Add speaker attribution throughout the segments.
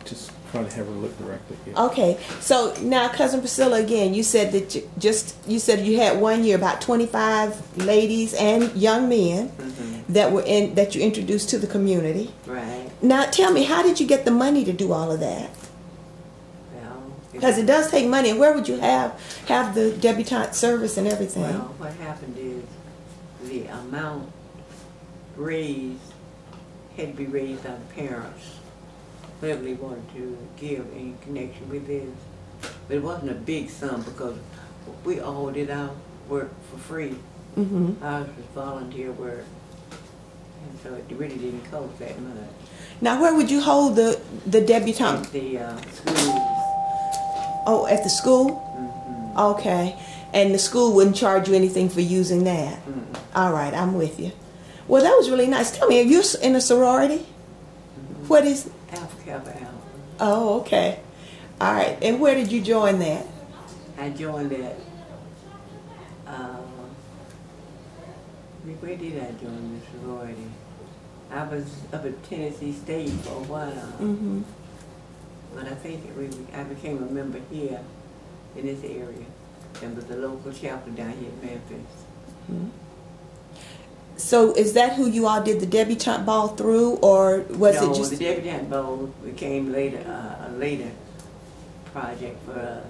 Speaker 1: just try to have her look directly.
Speaker 2: Yeah. Okay, so now, Cousin Priscilla, again, you said that you said you had 1 year about 25 ladies and young men that you introduced to the community.
Speaker 3: Right.
Speaker 2: Now, tell me, how did you get the money to do all of that?
Speaker 3: Well,
Speaker 2: because it does take money, and where would you have the debutante service and everything?
Speaker 3: Well, what happened is the amount raised had to be raised by the parents, whatever they wanted to give in connection with this. But it wasn't a big sum because we all did our work for free. Ours was volunteer work, and so it really didn't cost that much.
Speaker 2: Now, where would you hold the debutante?
Speaker 3: At the school.
Speaker 2: Oh, at the school? Okay. And the school wouldn't charge you anything for using that? All right, I'm with you. Well, that was really nice. Tell me, are you in a sorority? What is it?
Speaker 3: Alpha Kappa Alpha.
Speaker 2: Oh, okay. All right. And where did you join that?
Speaker 3: I joined that. Where did I join the sorority? I was up at Tennessee State for a while. But I think I became a member here in this area and with the local chapter down here in Memphis.
Speaker 2: So is that who you all did the debutante ball through, or was it just...
Speaker 3: No, the debutante ball became later a later project for us.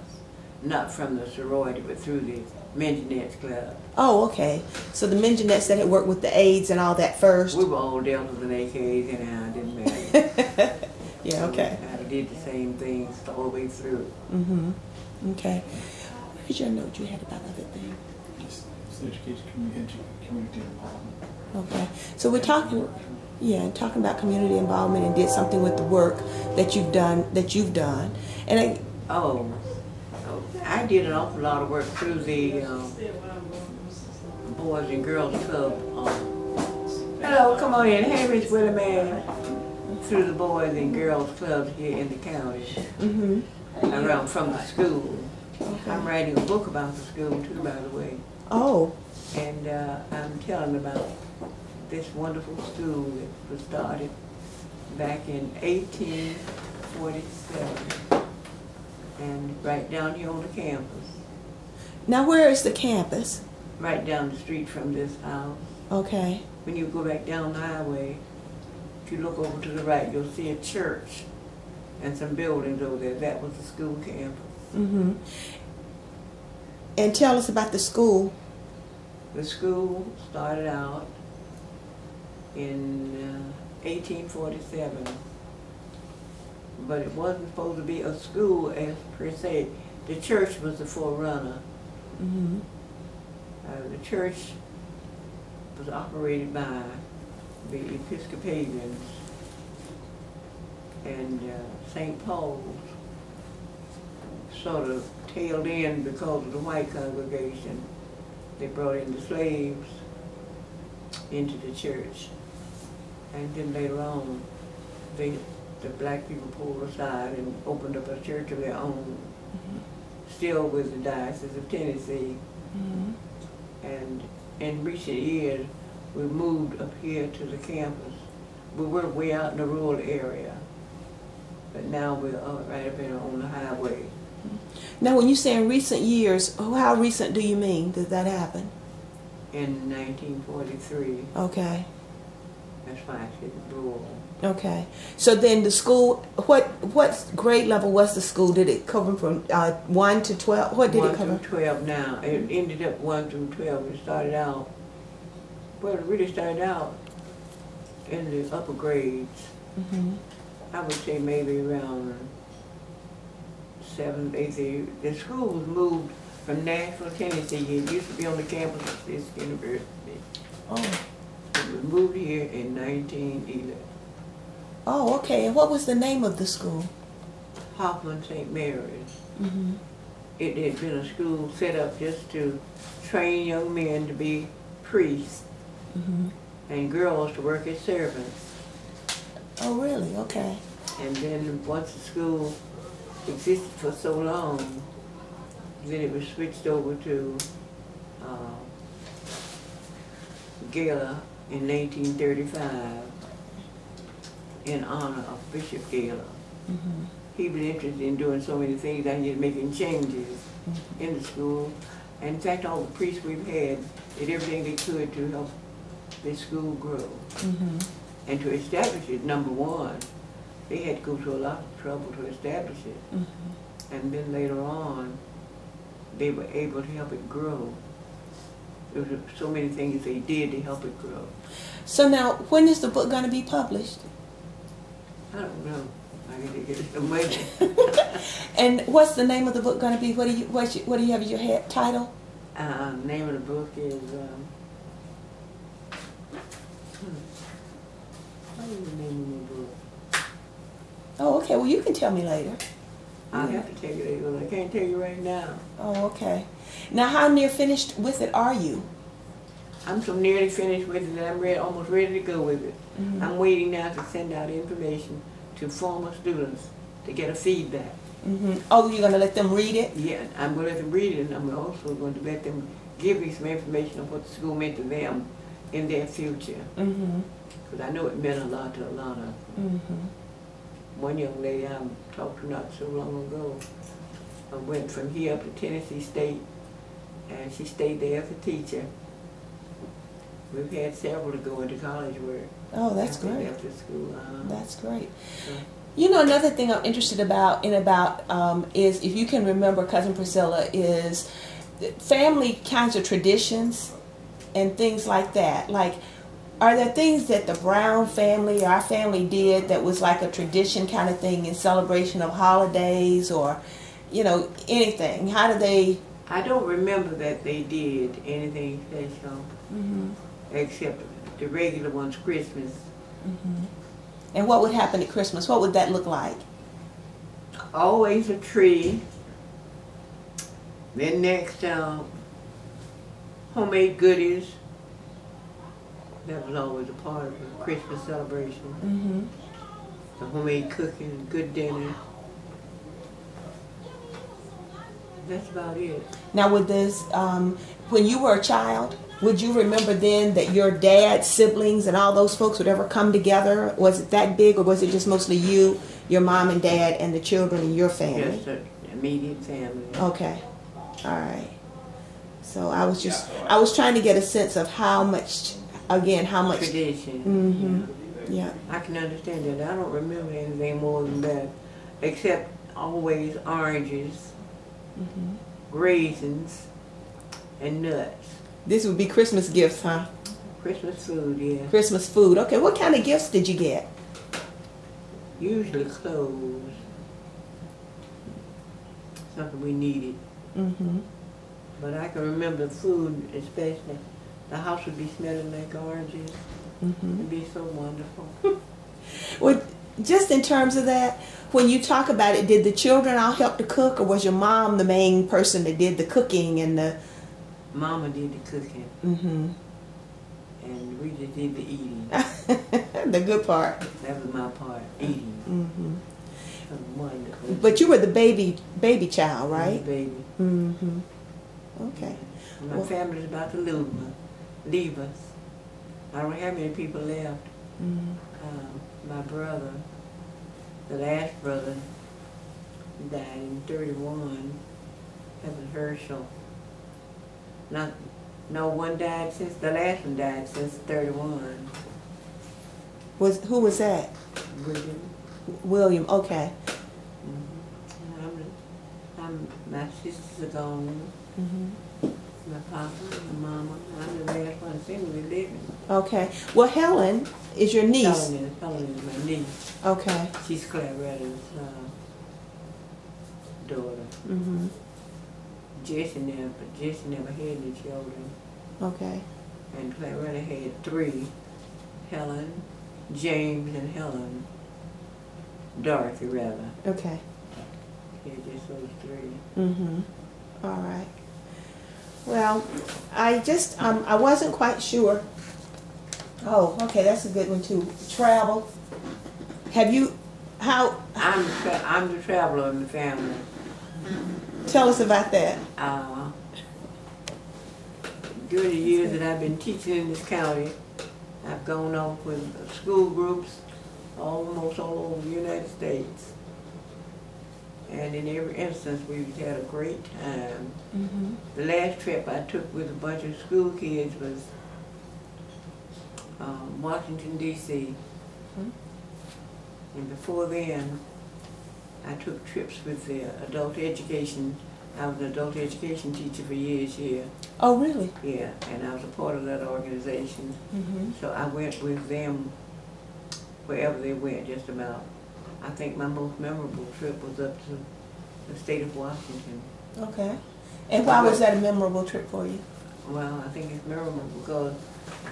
Speaker 3: Not from the sorority, but through the Mengenettes Club. Oh,
Speaker 2: okay. So the Mengenettes that had worked with the AIDS and all that first?
Speaker 3: We were all Deltas and AKs, and it didn't matter.
Speaker 2: Yeah, okay.
Speaker 3: I did the same things all the way through.
Speaker 2: Okay. Where's your note you had about other things?
Speaker 1: Just education, community involvement.
Speaker 2: Okay. So we're talking, talking about community involvement and did something with the work that you've done. And
Speaker 3: I did an awful lot of work through the Boys and Girls Club. Hello, come on in. Hey, Miss Willie, through the Boys and Girls Club here in the county. Around from the school. Okay. I'm writing a book about the school too, by the way.
Speaker 2: Oh. And
Speaker 3: I'm telling about this wonderful school that was started back in 1847. And right down here on the campus.
Speaker 2: Now, where is the campus?
Speaker 3: Right down the street from this house.
Speaker 2: Okay.
Speaker 3: When you go back down the highway, if you look over to the right, you'll see a church and some buildings over there. That was the school campus.
Speaker 2: And tell us about the school.
Speaker 3: The school started out in 1847. But it wasn't supposed to be a school as per se. The church was the forerunner. The church was operated by the Episcopalians, and St. Paul's sort of tailed in because of the white congregation. They brought in the slaves into the church, and then later on the black people pulled aside and opened up a church of their own, still with the Diocese of Tennessee. And in recent years, we moved up here to the campus. We were way out in the rural area, but now we're right up here on the highway.
Speaker 2: Now, when you say in recent years, how recent do you mean did that happen?
Speaker 3: In 1943.
Speaker 2: Okay.
Speaker 3: That's why I said rural.
Speaker 2: Okay. So then the school, what grade level was the school? Did it cover from 1 to 12? What did it cover?
Speaker 3: 1 through 12 now. It ended up 1 through 12. It started out, well, it really started out in the upper grades. I would say maybe around 7th, 8th. The school was moved from Nashville, Tennessee. It used to be on the campus of this university.
Speaker 2: Oh.
Speaker 3: It was moved here in 1911.
Speaker 2: Oh, okay. And what was the name of the school?
Speaker 3: Hoffman St. Mary's. It had been a school set up just to train young men to be priests and girls to work as servants.
Speaker 2: Oh, really? Okay.
Speaker 3: And then once the school existed for so long, then it was switched over to Gala in 1935 in honor of Bishop Gala.
Speaker 2: Mm-hmm.
Speaker 3: He was interested in doing so many things and just making changes in the school. And in fact, all the priests we've had did everything they could to help the school grow.
Speaker 2: Mm-hmm.
Speaker 3: And to establish it, number one, they had to go through a lot of trouble to establish it.
Speaker 2: Mm-hmm.
Speaker 3: And then later on, they were able to help it grow. There were so many things they did to help it grow.
Speaker 2: So now, when is the book going to be published?
Speaker 3: I don't know. I gotta get some money.
Speaker 2: And what's the name of the book going to be? What do you have as your title?
Speaker 3: Name of the book is, what is the name of the book?
Speaker 2: Oh, okay. Well, you can tell me later.
Speaker 3: I'll have to tell you later, but I can't tell you right now.
Speaker 2: Oh, okay. Now, how near finished with it are you?
Speaker 3: I'm so nearly finished with it that I'm almost ready to go with it.
Speaker 2: Mm-hmm.
Speaker 3: I'm waiting now to send out information to former students to get a feedback.
Speaker 2: Mm-hmm. Oh, you're going to let them read it?
Speaker 3: Yeah, I'm going to let them read it, and I'm also going to let them give me some information on what the school meant to them in their future.
Speaker 2: Mm-hmm.
Speaker 3: Because I know it meant a lot to a lot of them.
Speaker 2: Mm-hmm.
Speaker 3: One young lady I talked to not so long ago went from here up to Tennessee State, and she stayed there as a teacher. We've had several to go into college work.
Speaker 2: Oh, that's great.
Speaker 3: After school.
Speaker 2: That's great.
Speaker 3: So,
Speaker 2: You know, another thing I'm interested about is, if you can remember, Cousin Priscilla, is family kinds of traditions and things like that. Like, are there things that the Brown family or our family did that was like a tradition kind of thing in celebration of holidays or, you know, anything? How do they?
Speaker 3: I don't remember that they did anything special, except the regular ones, Christmas.
Speaker 2: Mm-hmm. And what would happen at Christmas? What would that look like?
Speaker 3: Always a tree. Then next, homemade goodies. That was always a part of the Christmas celebration.
Speaker 2: Mm-hmm.
Speaker 3: The homemade cooking, good dinner. That's about it.
Speaker 2: Now, with this, when you were a child, would you remember then that your dad's siblings and all those folks would ever come together? Was it that big, or was it just mostly you, your mom and dad, and the children in your family?
Speaker 3: Just an immediate family.
Speaker 2: Okay. All right. So I was trying to get a sense of how much
Speaker 3: Tradition.
Speaker 2: Mm-hmm. Yeah.
Speaker 3: I can understand that. I don't remember anything more than that, except always oranges, raisins, and nuts.
Speaker 2: This would be Christmas gifts, huh?
Speaker 3: Christmas food, yeah.
Speaker 2: Christmas food. Okay. What kind of gifts did you get?
Speaker 3: Usually clothes. Something we needed.
Speaker 2: Mm-hmm.
Speaker 3: But I can remember food, especially. The house would be smelling like oranges.
Speaker 2: Mm-hmm.
Speaker 3: It'd be so wonderful.
Speaker 2: Well, just in terms of that, when you talk about it, did the children all help to cook, or was your mom the main person that did the cooking and the?
Speaker 3: Mama did the cooking.
Speaker 2: Mm-hmm.
Speaker 3: And we just did the eating.
Speaker 2: The good part.
Speaker 3: That was my part, eating.
Speaker 2: Mm-hmm.
Speaker 3: So wonderful.
Speaker 2: But you were the baby child, right?
Speaker 3: Baby.
Speaker 2: Mm-hmm. Okay.
Speaker 3: My family's about to leave us. I don't have many people left.
Speaker 2: Mm-hmm.
Speaker 3: My brother, the last brother, died in 31. That was Herschel. No one died since, the last one died since 31.
Speaker 2: Who was that?
Speaker 3: William.
Speaker 2: William. Okay.
Speaker 3: My sisters are gone.
Speaker 2: Mm-hmm.
Speaker 3: My papa, my mama. I'm the last one single living.
Speaker 2: Okay. Well, Helen is your niece.
Speaker 3: Helen is my niece.
Speaker 2: Okay.
Speaker 3: She's Claretta's daughter.
Speaker 2: Mm-hmm.
Speaker 3: Jesse never had any children.
Speaker 2: Okay.
Speaker 3: And Claretta had 3. Helen, James, and Helen. Dorothy, rather.
Speaker 2: Okay.
Speaker 3: She had just those 3.
Speaker 2: Mm-hmm. All right. Well, I wasn't quite sure. Oh, okay, that's a good one too. Travel. Have you,
Speaker 3: I'm the traveler in the family.
Speaker 2: Tell us about that.
Speaker 3: During the years that I've been teaching in this county, I've gone off with school groups almost all over the United States. And in every instance, we had a great time.
Speaker 2: Mm-hmm.
Speaker 3: The last trip I took with a bunch of school kids was Washington, D.C.
Speaker 2: Mm-hmm.
Speaker 3: And before then, I took trips with the adult education. I was an adult education teacher for years here.
Speaker 2: Oh, really?
Speaker 3: Yeah, and I was a part of that organization.
Speaker 2: Mm-hmm.
Speaker 3: So I went with them wherever they went, just about. I think my most memorable trip was up to the state of Washington.
Speaker 2: Okay. And why was that a memorable trip for you?
Speaker 3: Well, I think it's memorable because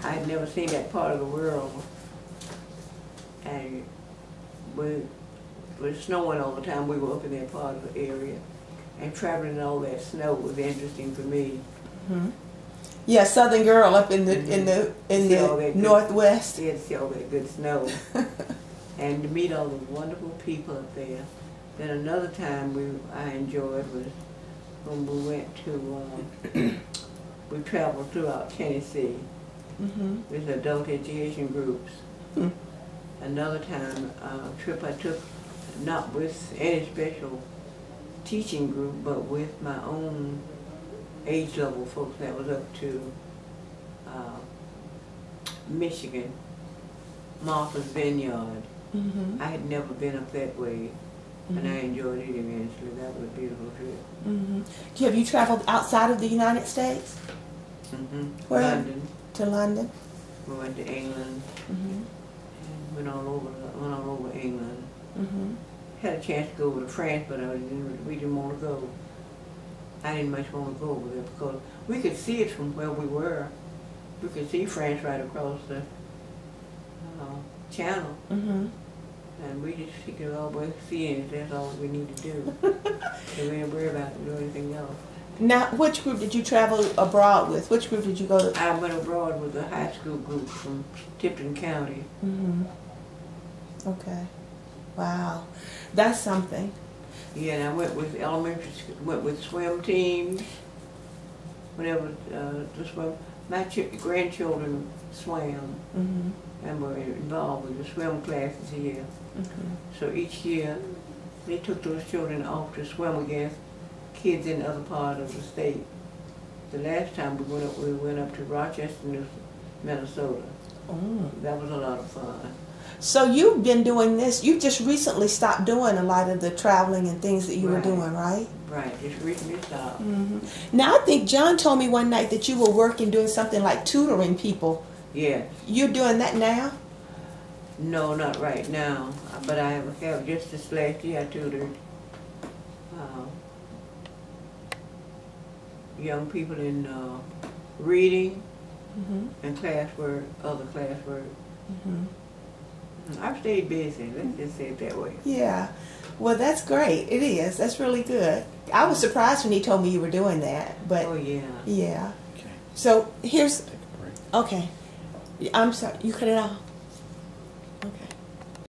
Speaker 3: I had never seen that part of the world. And it was snowing all the time. We were up in that part of the area. And traveling in all that snow was interesting for me.
Speaker 2: Mm-hmm. Yeah, Southern girl up in the Northwest.
Speaker 3: Yeah, to see all that good snow. And to meet all the wonderful people up there. Then another time I enjoyed was when we went to, we traveled throughout Tennessee with adult education groups.
Speaker 2: Mm.
Speaker 3: Another time, a trip I took, not with any special teaching group, but with my own age level folks, that was up to Michigan, Martha's Vineyard.
Speaker 2: Mm-hmm.
Speaker 3: I had never been up that way, and I enjoyed it immensely. That was a beautiful trip.
Speaker 2: Mm-hmm. Have you traveled outside of the United States? Where?
Speaker 3: London.
Speaker 2: To London?
Speaker 3: We went to England.
Speaker 2: Mm-hmm.
Speaker 3: And went all over England.
Speaker 2: Mm-hmm.
Speaker 3: Had a chance to go over to France, but we didn't want to go. I didn't much want to go over there because we could see it from where we were. We could see France right across the channel.
Speaker 2: Mm-hmm.
Speaker 3: And we just figured, oh, we're seeing it, that's all we need to do. So we didn't worry about doing anything else.
Speaker 2: Now, which group did you travel abroad with? Which group did you go to?
Speaker 3: I went abroad with a high school group from Tipton County.
Speaker 2: Mm-hmm. Okay. Wow. That's something.
Speaker 3: Yeah, and I went with elementary school, went with swim teams. Whenever to swim, my grandchildren swam and were involved with the swim classes here. So each year, they took those children off to swim against kids in other parts of the state. The last time we went up to Rochester, Minnesota. That was a lot of fun.
Speaker 2: So you've been doing this, you just recently stopped doing a lot of the traveling and things that you were doing, right?
Speaker 3: Right, just recently stopped.
Speaker 2: Now I think John told me one night that you were working doing something like tutoring people.
Speaker 3: Yes.
Speaker 2: You're doing that now?
Speaker 3: No, not right now, but I have just this last year I tutored young people in reading and classwork, other classwork. I've stayed busy, let's just say it that way.
Speaker 2: Yeah. Well, that's great. It is. That's really good. I was surprised when he told me you were doing that, but...
Speaker 3: Oh, yeah.
Speaker 2: Yeah.
Speaker 1: Okay.
Speaker 2: So, here's...
Speaker 1: Take a break.
Speaker 2: Okay. I'm sorry. You cut it off?